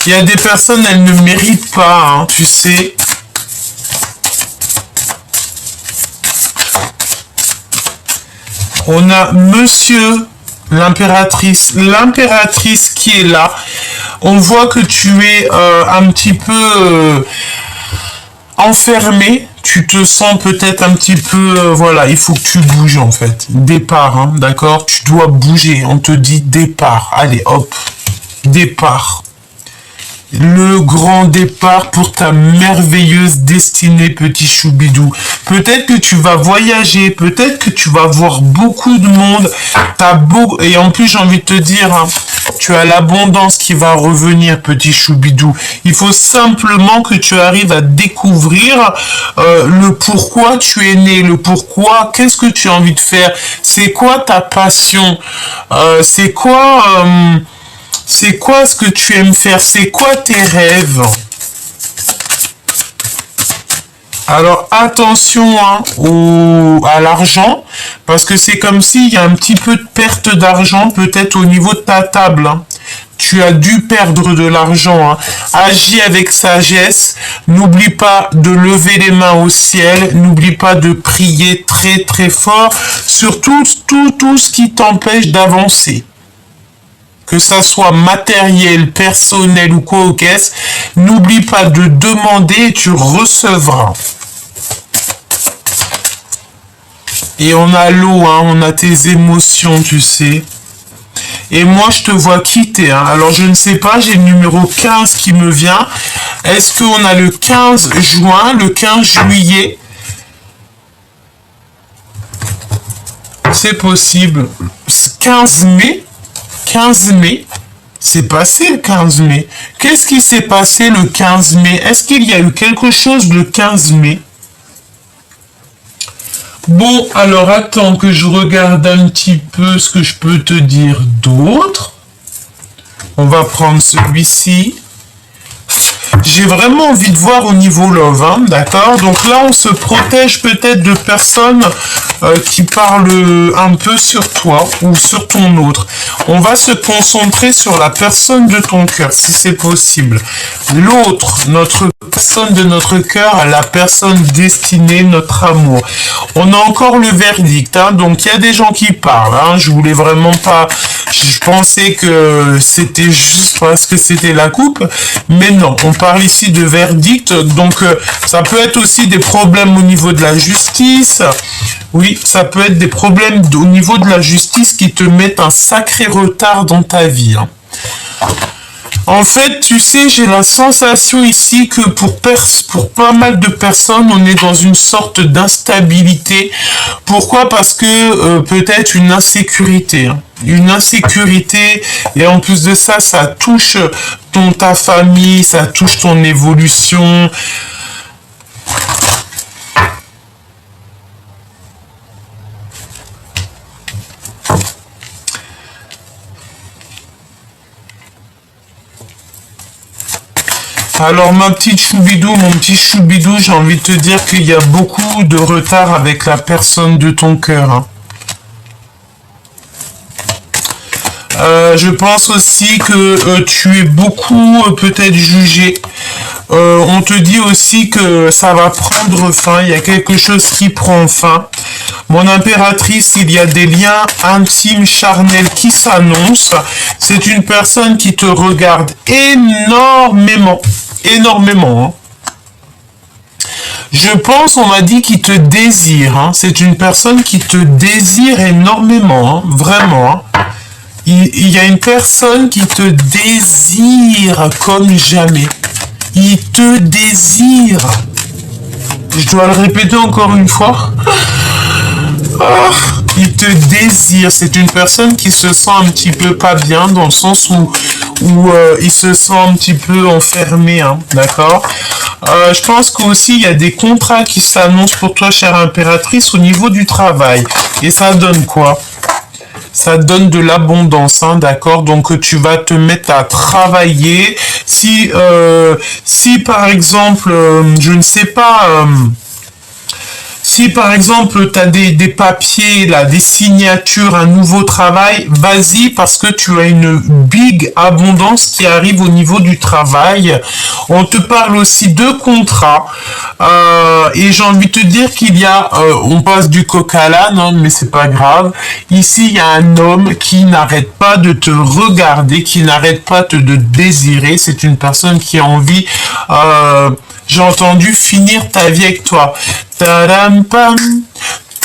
Il y a des personnes, elles ne méritent pas, tu sais. On a monsieur l'impératrice qui est là. On voit que tu es un petit peu enfermé. Tu te sens peut-être un petit peu... voilà, il faut que tu bouges en fait. Départ, d'accord? Tu dois bouger. On te dit départ. Allez, hop. Départ. Le grand départ pour ta merveilleuse destinée, petit choubidou. Peut-être que tu vas voyager, peut-être que tu vas voir beaucoup de monde. Et en plus, j'ai envie de te dire, tu as l'abondance qui va revenir, petit choubidou. Il faut simplement que tu arrives à découvrir le pourquoi tu es né, le pourquoi, qu'est-ce que tu as envie de faire, c'est quoi ta passion, c'est quoi ce que tu aimes faire? C'est quoi tes rêves? Alors attention à l'argent, parce que c'est comme s'il y a un petit peu de perte d'argent peut-être au niveau de ta table. Tu as dû perdre de l'argent. Agis avec sagesse. N'oublie pas de lever les mains au ciel. N'oublie pas de prier très très fort sur tout ce qui t'empêche d'avancer. Que ça soit matériel, personnel ou quoi au caisse, n'oublie pas de demander et tu recevras. Et on a l'eau, on a tes émotions, tu sais. Et moi, je te vois quitter. Alors, je ne sais pas, j'ai le numéro 15 qui me vient. Est-ce qu'on a le 15 juin, le 15 juillet? C'est possible. 15 mai 15 mai, c'est passé le 15 mai. Qu'est-ce qui s'est passé le 15 mai? Est-ce qu'il y a eu quelque chose le 15 mai? Bon, alors attends que je regarde un petit peu ce que je peux te dire d'autre. On va prendre celui-ci. J'ai vraiment envie de voir au niveau love, hein, d'accord? Donc là, on se protège peut-être de personnes qui parlent un peu sur toi ou sur ton autre. On va se concentrer sur la personne de ton cœur, si c'est possible. L'autre, notre personne de notre cœur, la personne destinée, notre amour. On a encore le verdict, hein, donc il y a des gens qui parlent, hein, je voulais vraiment pas... Je pensais que c'était juste parce que c'était la coupe, mais non, on parle ici de verdict, donc ça peut être aussi des problèmes au niveau de la justice. Oui, ça peut être des problèmes au niveau de la justice qui te mettent un sacré retard dans ta vie, hein. En fait, tu sais, j'ai la sensation ici que pour pas mal de personnes, on est dans une sorte d'instabilité. Pourquoi? Parce que peut-être une insécurité, hein. Une insécurité, et en plus de ça, ça touche ta famille, ça touche ton évolution. Alors ma petite choubidou, mon petit choubidou, j'ai envie de te dire qu'il y a beaucoup de retard avec la personne de ton cœur, hein. Je pense aussi que tu es beaucoup peut-être jugé. On te dit aussi que ça va prendre fin, il y a quelque chose qui prend fin. Mon impératrice, il y a des liens intimes, charnels qui s'annoncent. C'est une personne qui te regarde énormément, énormément, hein. Je pense, on m'a dit qu'il te désire, hein. C'est une personne qui te désire énormément, hein. Vraiment, hein. Il y a une personne qui te désire comme jamais. Il te désire. Je dois le répéter encore une fois. Ah, il te désire. C'est une personne qui se sent un petit peu pas bien, dans le sens où il se sent un petit peu enfermé, hein, d'accord? Je pense qu'aussi il y a des contrats qui s'annoncent pour toi, chère impératrice, au niveau du travail. Et ça donne quoi? Ça donne de l'abondance, hein, d'accord? Donc tu vas te mettre à travailler. Si par exemple, je ne sais pas, si par exemple tu as des papiers, là, des signatures, un nouveau travail, vas-y parce que tu as une big abondance qui arrive au niveau du travail. On te parle aussi de contrat. Et j'ai envie de te dire qu'il y a, on passe du coq à l'âne, hein, mais c'est pas grave. Ici, il y a un homme qui n'arrête pas de te regarder, qui n'arrête pas de désirer. C'est une personne qui a envie, j'ai entendu, finir ta vie avec toi. Tadam pam,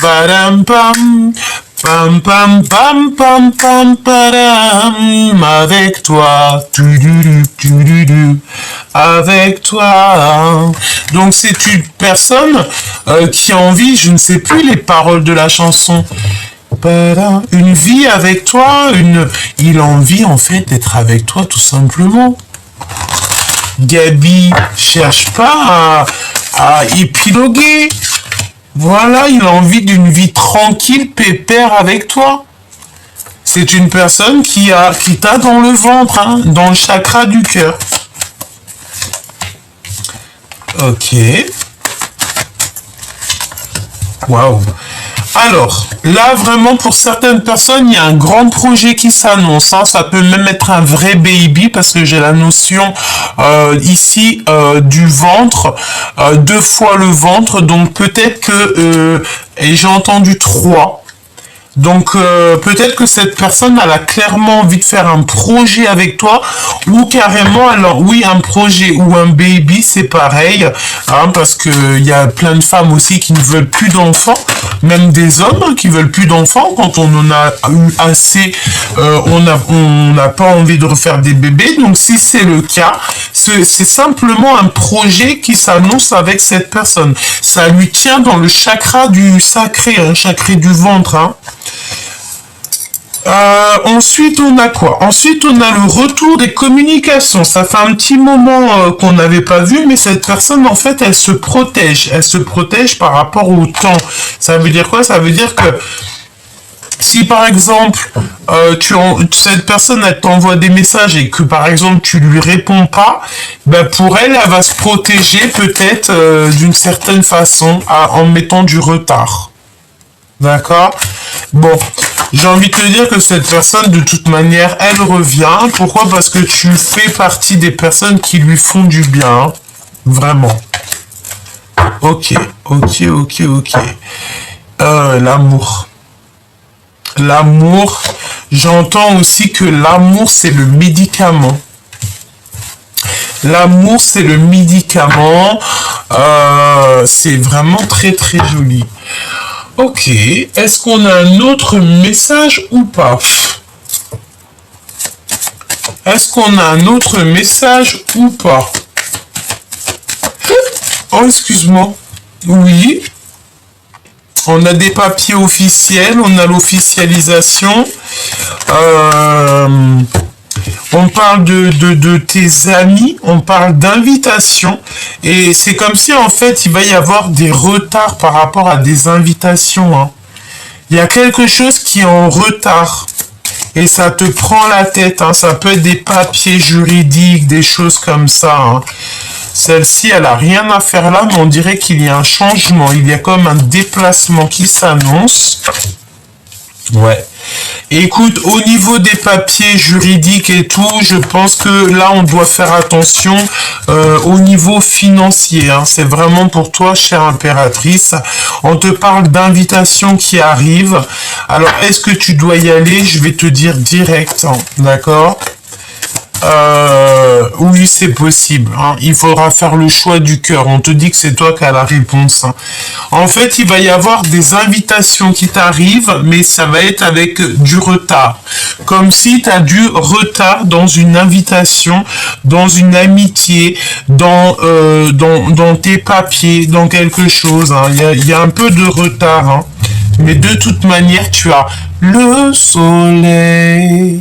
padam pam, pam pam pam pam pam padam, avec toi, avec toi. Donc c'est une personne qui a envie, je ne sais plus les paroles de la chanson. Une vie avec toi, il a envie en fait d'être avec toi tout simplement. Gabi cherche pas à épiloguer. Voilà, il a envie d'une vie tranquille, pépère avec toi. C'est une personne qui t'a dans le ventre, hein, dans le chakra du cœur. Ok. Waouh. Alors, là, vraiment, pour certaines personnes, il y a un grand projet qui s'annonce, hein. Ça peut même être un vrai baby, parce que j'ai la notion ici du ventre, 2 fois le ventre, donc peut-être que... et j'ai entendu 3. Donc peut-être que cette personne elle a clairement envie de faire un projet avec toi, ou carrément, alors oui, un projet ou un baby, c'est pareil, hein, parce que il y a plein de femmes aussi qui ne veulent plus d'enfants, même des hommes qui veulent plus d'enfants. Quand on en a eu assez, on n'a pas envie de refaire des bébés. Donc si c'est le cas, c'est simplement un projet qui s'annonce avec cette personne. Ça lui tient dans le chakra du sacré, hein, chakra du ventre, hein. Ensuite, on a quoi? Ensuite, on a le retour des communications. Ça fait un petit moment qu'on n'avait pas vu, mais cette personne, en fait, elle se protège. Elle se protège par rapport au temps. Ça veut dire quoi? Ça veut dire que Si par exemple, cette personne elle t'envoie des messages et que par exemple tu lui réponds pas, ben pour elle, elle va se protéger peut-être d'une certaine façon en mettant du retard. D'accord? Bon, j'ai envie de te dire que cette personne, de toute manière, elle revient. Pourquoi? Parce que tu fais partie des personnes qui lui font du bien. Hein. Vraiment. Ok. L'amour. L'amour, j'entends aussi que l'amour, c'est le médicament. L'amour, c'est le médicament. C'est vraiment très, très joli. Ok, est-ce qu'on a un autre message ou pas? Est-ce qu'on a un autre message ou pas? Oh, excuse-moi. Oui. On a des papiers officiels, on a l'officialisation. On parle de tes amis, on parle d'invitation. Et c'est comme si, en fait, il va y avoir des retards par rapport à des invitations. Hein. Il y a quelque chose qui est en retard. Et ça te prend la tête. Hein. Ça peut être des papiers juridiques, des choses comme ça. Hein. Celle-ci, elle a rien à faire là, mais on dirait qu'il y a un changement. Il y a comme un déplacement qui s'annonce. Ouais. Écoute, au niveau des papiers juridiques et tout, je pense que là, on doit faire attention au niveau financier. Hein. C'est vraiment pour toi, chère impératrice. On te parle d'invitations qui arrivent. Alors, est-ce que tu dois y aller? Je vais te dire direct. Hein. D'accord? Oui, c'est possible. Hein. Il faudra faire le choix du cœur. On te dit que c'est toi qui as la réponse. Hein. En fait, il va y avoir des invitations qui t'arrivent, mais ça va être avec du retard. Comme si tu as du retard dans une invitation, dans une amitié, dans tes papiers, dans quelque chose. Hein. Il y a un peu de retard. Hein. Mais de toute manière, tu as le soleil.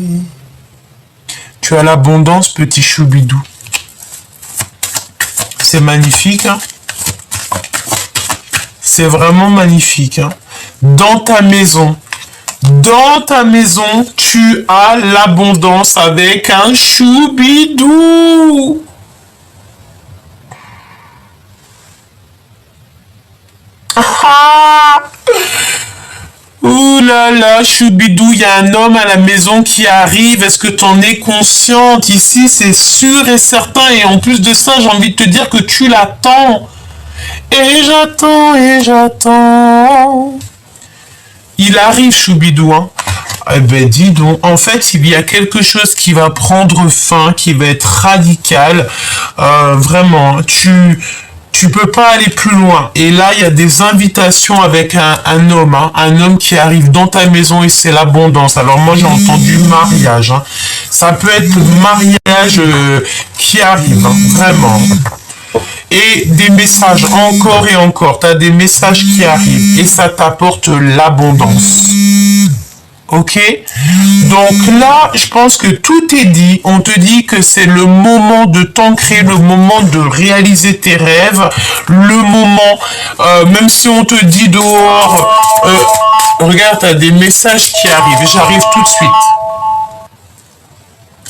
Tu as l'abondance, petit choubidou. C'est magnifique, hein? C'est vraiment magnifique, hein? Dans ta maison, tu as l'abondance avec un choubidou. Ah! Ouh là là, choubidou, il y a un homme à la maison qui arrive. Est-ce que tu en es consciente? Ici, c'est sûr et certain. Et en plus de ça, j'ai envie de te dire que tu l'attends. Et j'attends. Il arrive, choubidou, hein. Eh ben, dis donc. En fait, il y a quelque chose qui va prendre fin, qui va être radical. Vraiment, tu peux pas aller plus loin. Et là, il y a des invitations avec un homme, hein, un homme qui arrive dans ta maison et c'est l'abondance. Alors moi, j'ai entendu mariage. Hein. Ça peut être le mariage qui arrive, hein, vraiment. Et des messages encore et encore. Tu as des messages qui arrivent et ça t'apporte l'abondance. Ok? Donc là, je pense que tout est dit. On te dit que c'est le moment de t'ancrer, le moment de réaliser tes rêves, le moment, même si on te dit dehors, regarde, tu as des messages qui arrivent. J'arrive tout de suite.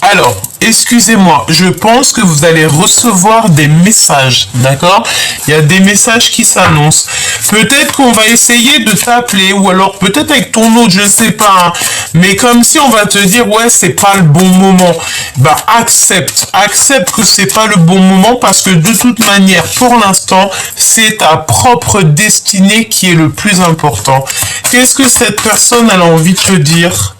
Alors, excusez-moi, je pense que vous allez recevoir des messages, d'accord? Il y a des messages qui s'annoncent. Peut-être qu'on va essayer de t'appeler, ou alors peut-être avec ton autre, je sais pas. Hein, mais comme si on va te dire, ouais, c'est pas le bon moment. Bah, accepte que c'est pas le bon moment, parce que de toute manière, pour l'instant, c'est ta propre destinée qui est le plus important. Qu'est-ce que cette personne a envie de te dire?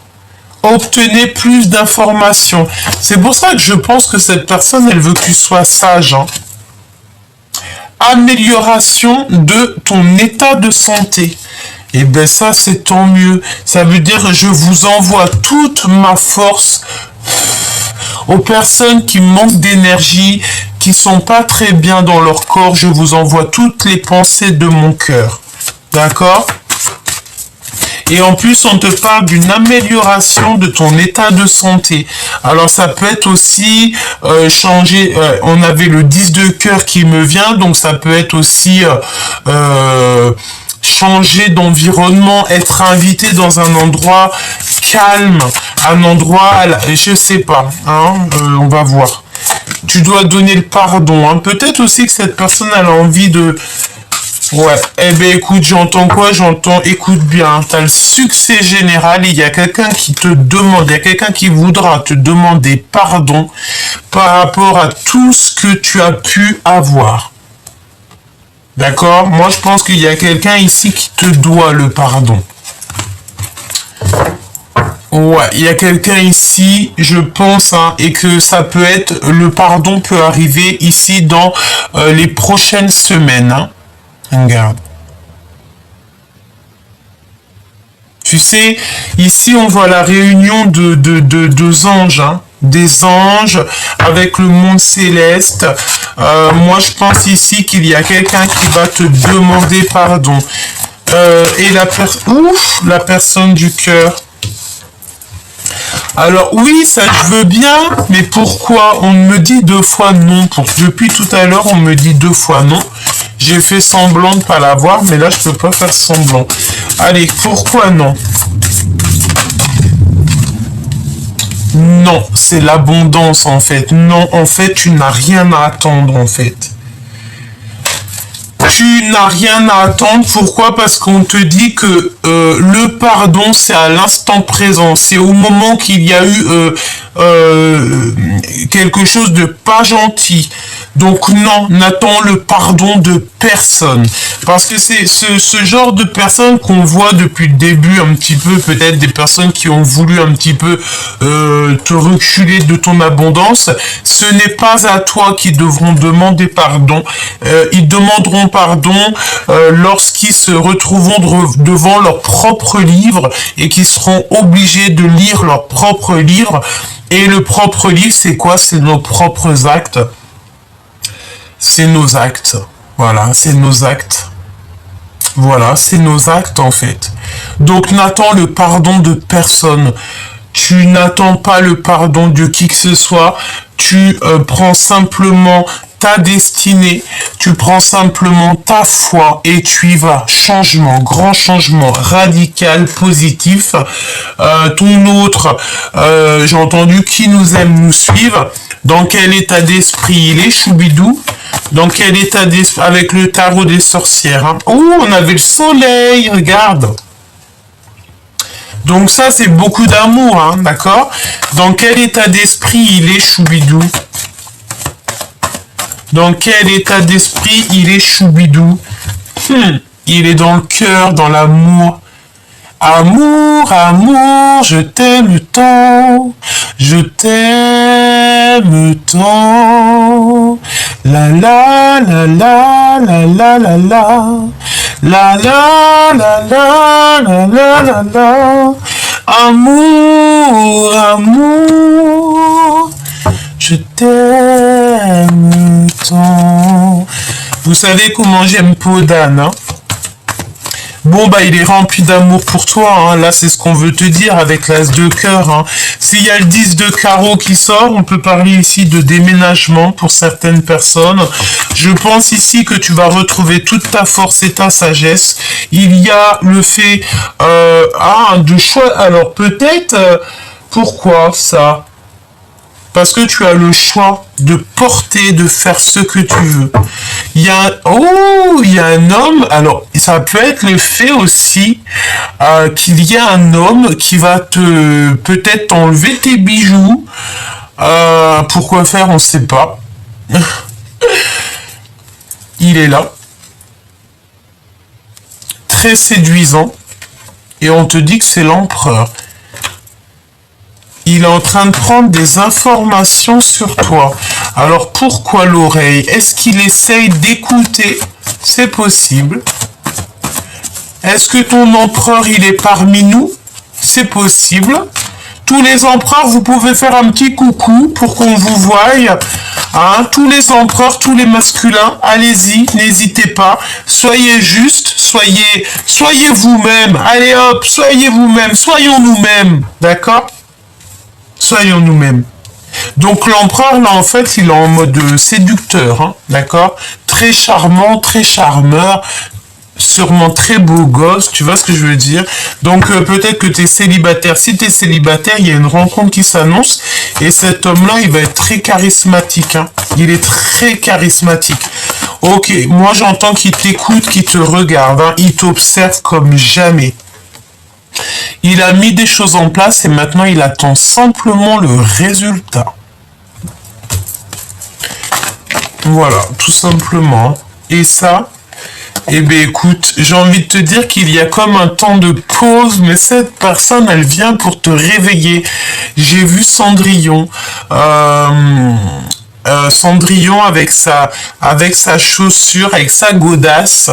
Obtenez plus d'informations. C'est pour ça que je pense que cette personne, elle veut que tu sois sage. Hein. Amélioration de ton état de santé. Et bien ça, c'est tant mieux. Ça veut dire que je vous envoie toute ma force aux personnes qui manquent d'énergie, qui sont pas très bien dans leur corps. Je vous envoie toutes les pensées de mon cœur. D'accord ? Et en plus, on te parle d'une amélioration de ton état de santé. Alors, ça peut être aussi changer... on avait le 10 de cœur qui me vient, donc ça peut être aussi changer d'environnement, être invité dans un endroit calme, un endroit, je sais pas, hein, on va voir. Tu dois donner le pardon, hein. Peut-être aussi que cette personne elle a envie de... Ouais, eh ben écoute, j'entends quoi? J'entends, écoute bien, t'as le succès général, il y a quelqu'un qui te demande, il y a quelqu'un qui voudra te demander pardon par rapport à tout ce que tu as pu avoir. D'accord? Moi, je pense qu'il y a quelqu'un ici qui te doit le pardon. Ouais, il y a quelqu'un ici, je pense, hein, et que ça peut être, le pardon peut arriver ici dans les prochaines semaines, hein. Regarde. Tu sais, ici on voit la réunion de deux anges, hein, des anges avec le monde céleste. Moi je pense ici qu'il y a quelqu'un qui va te demander pardon. Et la personne du cœur. Alors oui, ça je veux bien, mais pourquoi on me dit 2 fois non? Depuis tout à l'heure, on me dit 2 fois non. J'ai fait semblant de pas l'avoir, mais là je peux pas faire semblant. Allez, pourquoi non? Non, c'est l'abondance en fait. Non, en fait, tu n'as rien à attendre en fait. Tu n'as rien à attendre. Pourquoi? Parce qu'on te dit que le pardon, c'est à l'instant présent. C'est au moment qu'il y a eu quelque chose de pas gentil. Donc non, n'attends le pardon de personne. Parce que c'est ce genre de personnes qu'on voit depuis le début un petit peu, peut-être des personnes qui ont voulu un petit peu te reculer de ton abondance. Ce n'est pas à toi qu'ils devront demander pardon. Ils demanderont pardon lorsqu'ils se retrouveront devant leur propre livre et qu'ils seront obligés de lire leur propre livre. Et le propre livre, c'est quoi? C'est nos propres actes. C'est nos actes. Voilà, c'est nos actes. Voilà, c'est nos actes en fait. Donc n'attends le pardon de personne. Tu n'attends pas le pardon de qui que ce soit. Tu prends simplement ta destinée, tu prends simplement ta foi et tu y vas. Changement, grand changement, radical, positif. Ton autre, j'ai entendu, qui nous aime nous suivre. Dans quel état d'esprit il est, Choubidou? Dans quel état d'esprit, avec le tarot des sorcières, hein. Oh, on avait le soleil, regarde. Donc ça, c'est beaucoup d'amour, hein, d'accord? Dans quel état d'esprit il est, Choubidou? Dans quel état d'esprit il est, Choubidou? Il est dans le cœur, dans l'amour. Amour, amour, je t'aime tant, je t'aime tant. La la la la la la la la. La la la la la la la la. Amour, amour, je t'aime tant. Vous savez comment j'aime Podane, hein? Bon, bah, il est rempli d'amour pour toi, hein. Là, c'est ce qu'on veut te dire avec l'as de cœur, hein. S'il y a le 10 de carreau qui sort, on peut parler ici de déménagement pour certaines personnes. Je pense ici que tu vas retrouver toute ta force et ta sagesse. Il y a le fait, de choix. Alors, peut-être, pourquoi ça? Parce que tu as le choix de porter, de faire ce que tu veux. Il y a un homme, alors ça peut être le fait aussi qu'il y a un homme qui va peut-être t'enlever tes bijoux. Pourquoi faire, on ne sait pas. Il est là. Très séduisant. Et on te dit que c'est l'empereur. Il est en train de prendre des informations sur toi. Alors pourquoi l'oreille? Est-ce qu'il essaye d'écouter? C'est possible. Est-ce que ton empereur, il est parmi nous? C'est possible. Tous les empereurs, vous pouvez faire un petit coucou pour qu'on vous voie. Hein, tous les empereurs, tous les masculins, allez-y, n'hésitez pas. Soyez juste, soyez vous-même. Allez hop, soyez vous-même, soyons nous-mêmes. D'accord? Soyons nous-mêmes. Donc l'empereur, là, en fait, il est en mode séducteur, hein, d'accord? Très charmant, très charmeur, sûrement très beau gosse, tu vois ce que je veux dire. Donc peut-être que tu es célibataire. Si tu es célibataire, il y a une rencontre qui s'annonce et cet homme-là, il va être très charismatique, hein. Il est très charismatique. Ok, moi j'entends qu'il t'écoute, qu'il te regarde, hein. Il t'observe comme jamais. Il a mis des choses en place et maintenant il attend simplement le résultat. Voilà, tout simplement. Et ça, eh bien écoute, j'ai envie de te dire qu'il y a comme un temps de pause, mais cette personne, elle vient pour te réveiller. J'ai vu Cendrillon. Cendrillon avec sa chaussure, avec sa godasse.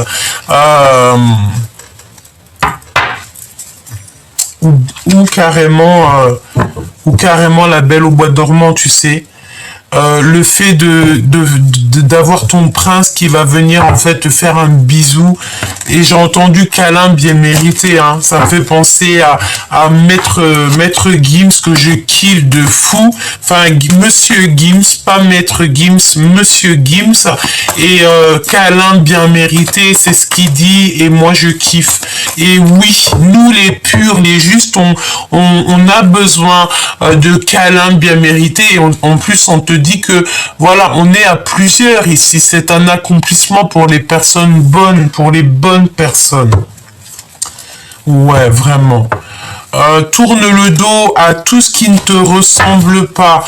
Ou carrément la Belle au bois dormant, tu sais. Le fait d'avoir ton prince qui va venir en fait te faire un bisou, et j'ai entendu câlin bien mérité, hein. Ça me fait penser à Maître Gims que je kiffe de fou, enfin Monsieur Gims, pas Maître Gims, Monsieur Gims, et câlin bien mérité, c'est ce qu'il dit et moi je kiffe. Et oui, nous les purs, les justes, on a besoin de câlins bien mérités, et en plus on te dit que voilà, on est à plusieurs ici, c'est un accomplissement pour les personnes bonnes, pour les bonnes personnes. Ouais, vraiment. Tourne le dos à tout ce qui ne te ressemble pas.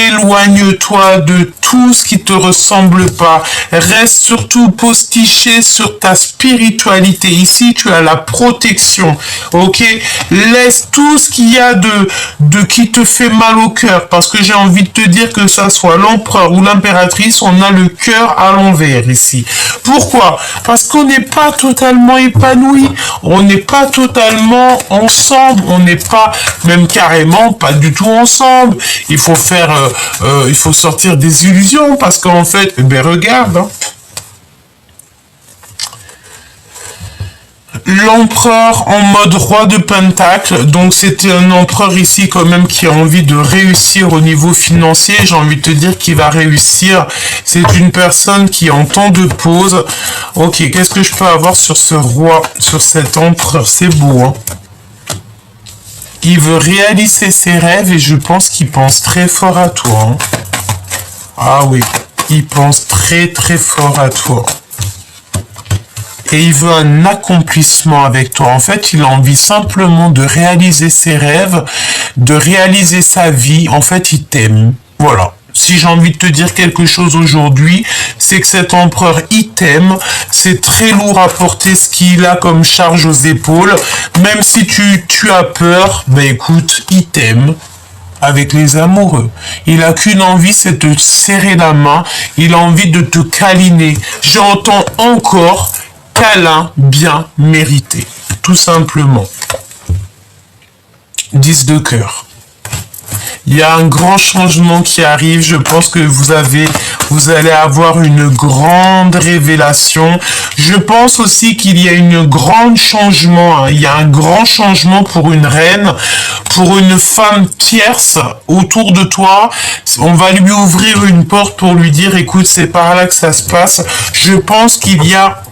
Éloigne-toi de tout ce qui te ressemble pas. Reste surtout postiché sur ta spiritualité. Ici, tu as la protection. Ok? Laisse tout ce qu'il y a de qui te fait mal au cœur. Parce que j'ai envie de te dire que ça soit l'empereur ou l'impératrice, on a le cœur à l'envers ici. Pourquoi? Parce qu'on n'est pas totalement épanoui. On n'est pas totalement ensemble. On n'est pas, même carrément, pas du tout ensemble. Il faut il faut sortir des illusions parce qu'en fait, ben regarde, hein. L'empereur en mode roi de pentacle, donc c'était un empereur ici quand même qui a envie de réussir au niveau financier, j'ai envie de te dire qu'il va réussir, c'est une personne qui est en temps de pause. Ok, qu'est-ce que je peux avoir sur ce roi, sur cet empereur, c'est beau, hein. Il veut réaliser ses rêves et je pense qu'il pense très fort à toi, hein. Ah oui, il pense très très fort à toi. Et il veut un accomplissement avec toi. En fait, il a envie simplement de réaliser ses rêves, de réaliser sa vie. En fait, il t'aime. Voilà. Si j'ai envie de te dire quelque chose aujourd'hui, c'est que cet empereur, il t'aime. C'est très lourd à porter ce qu'il a comme charge aux épaules. Même si tu as peur, ben écoute, il t'aime. Avec les amoureux. Il a qu'une envie, c'est de te serrer la main. Il a envie de te câliner. J'entends encore câlin bien mérité. Tout simplement. 10 de cœur. Il y a un grand changement qui arrive. Je pense que vous allez avoir une grande révélation. Je pense aussi qu'il y a une grande changement. Il y a un grand changement pour une reine, pour une femme tierce autour de toi. On va lui ouvrir une porte pour lui dire, écoute, c'est par là que ça se passe. Je pense qu'il y a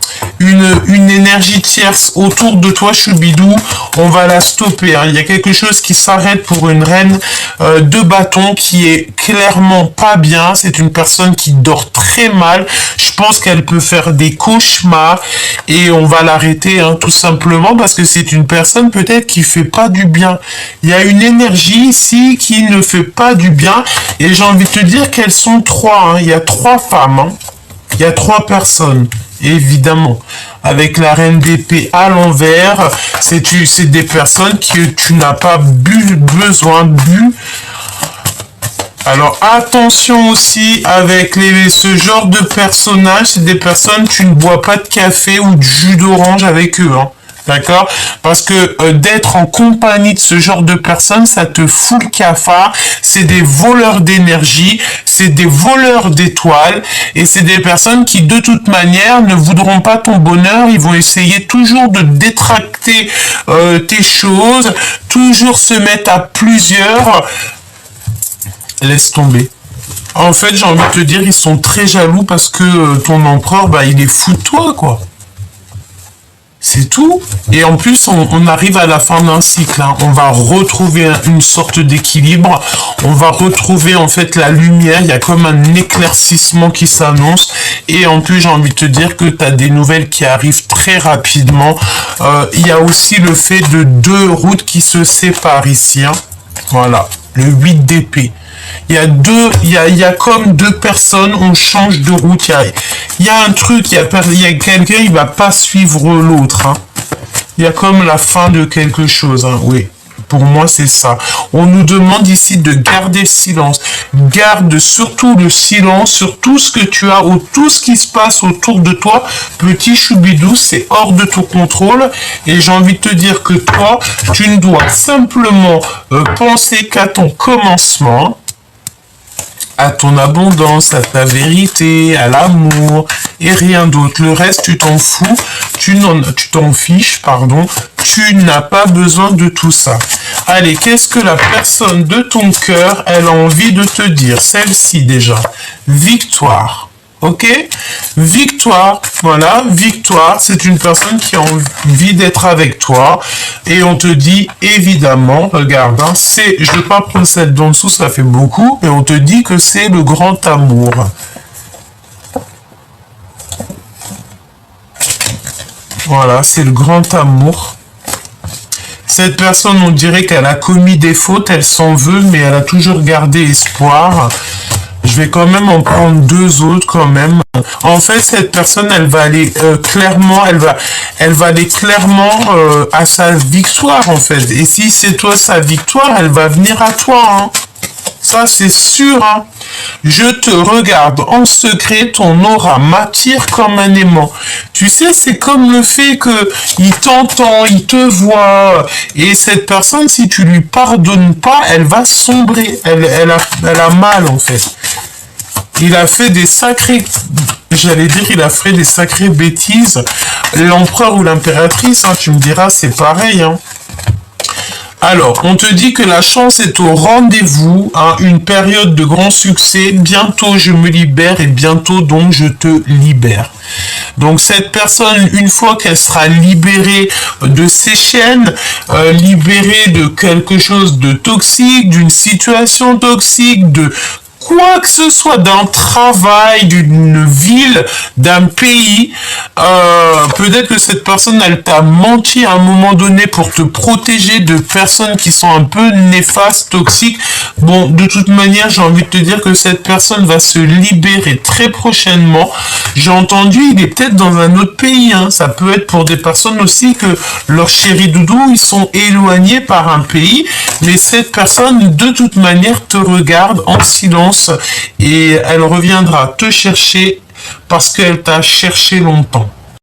une énergie tierce autour de toi, Choubidou, on va la stopper, hein. Il y a quelque chose qui s'arrête pour une reine de bâton qui est clairement pas bien. C'est une personne qui dort très mal. Je pense qu'elle peut faire des cauchemars et on va l'arrêter, hein, tout simplement parce que c'est une personne peut-être qui fait pas du bien. Il y a une énergie ici qui ne fait pas du bien et j'ai envie de te dire qu'elles sont trois, hein. Il y a 3 femmes, hein. Il y a 3 personnes. Évidemment, avec la reine d'épée à l'envers, c'est des personnes que tu n'as pas besoin. Alors attention aussi avec ce genre de personnages, c'est des personnes, tu ne bois pas de café ou de jus d'orange avec eux, hein. D'accord? Parce que d'être en compagnie de ce genre de personnes, ça te fout le cafard. C'est des voleurs d'énergie, c'est des voleurs d'étoiles, et c'est des personnes qui, de toute manière, ne voudront pas ton bonheur. Ils vont essayer toujours de détracter tes choses, toujours se mettre à plusieurs. Laisse tomber. En fait, j'ai envie de te dire, ils sont très jaloux parce que ton empereur, bah, il est fou de toi, quoi. C'est tout. Et en plus, on arrive à la fin d'un cycle. Hein. On va retrouver une sorte d'équilibre. On va retrouver en fait la lumière. Il y a comme un éclaircissement qui s'annonce. Et en plus, j'ai envie de te dire que tu as des nouvelles qui arrivent très rapidement. Il y a aussi le fait de deux routes qui se séparent ici. Hein. Voilà, le 8 d'épée. Il y a comme deux personnes, on change de route. Il y a un truc, il y a quelqu'un, il va pas suivre l'autre. Hein. Il y a comme la fin de quelque chose. Hein. Oui, pour moi, c'est ça. On nous demande ici de garder le silence. Garde surtout le silence sur tout ce que tu as ou tout ce qui se passe autour de toi. Petit choubidou, c'est hors de ton contrôle. Et j'ai envie de te dire que toi, tu ne dois simplement penser qu'à ton commencement, à ton abondance, à ta vérité, à l'amour, et rien d'autre. Le reste, tu t'en fous, tu t'en fiches, pardon, tu n'as pas besoin de tout ça. Allez, qu'est-ce que la personne de ton cœur, elle a envie de te dire? Celle-ci déjà. Victoire. Ok? Victoire, voilà, victoire, c'est une personne qui a envie d'être avec toi. Et on te dit, évidemment, regarde, hein, je ne vais pas prendre celle d'en dessous, ça fait beaucoup, mais on te dit que c'est le grand amour. Voilà, c'est le grand amour. Cette personne, on dirait qu'elle a commis des fautes, elle s'en veut, mais elle a toujours gardé espoir. Je vais quand même en prendre deux autres quand même. En fait, cette personne, elle va aller clairement, elle va aller clairement à sa victoire en fait. Et si c'est toi sa victoire, elle va venir à toi. Hein. Ça, c'est sûr. Hein. Je te regarde en secret, ton aura m'attire comme un aimant. Tu sais, c'est comme le fait que il t'entend, il te voit. Et cette personne, si tu lui pardonnes pas, elle va sombrer. Elle a mal en fait. Il a fait des sacrées, il a fait des sacrées bêtises. L'empereur ou l'impératrice, hein, tu me diras, c'est pareil. Hein. Alors, on te dit que la chance est au rendez-vous, hein, une période de grand succès. Bientôt, je me libère et bientôt, donc, je te libère. Donc, cette personne, une fois qu'elle sera libérée de ses chaînes, libérée de quelque chose de toxique, d'une situation toxique, de quoi que ce soit, d'un travail, d'une ville, d'un pays, peut-être que cette personne, elle t'a menti à un moment donné pour te protéger de personnes qui sont un peu néfastes, toxiques. Bon, de toute manière, j'ai envie de te dire que cette personne va se libérer très prochainement. J'ai entendu, il est peut-être dans un autre pays, hein. Ça peut être pour des personnes aussi que leurs chéris doudous, ils sont éloignés par un pays, mais cette personne, de toute manière, te regarde en silence et elle reviendra te chercher parce qu'elle t'a cherché longtemps.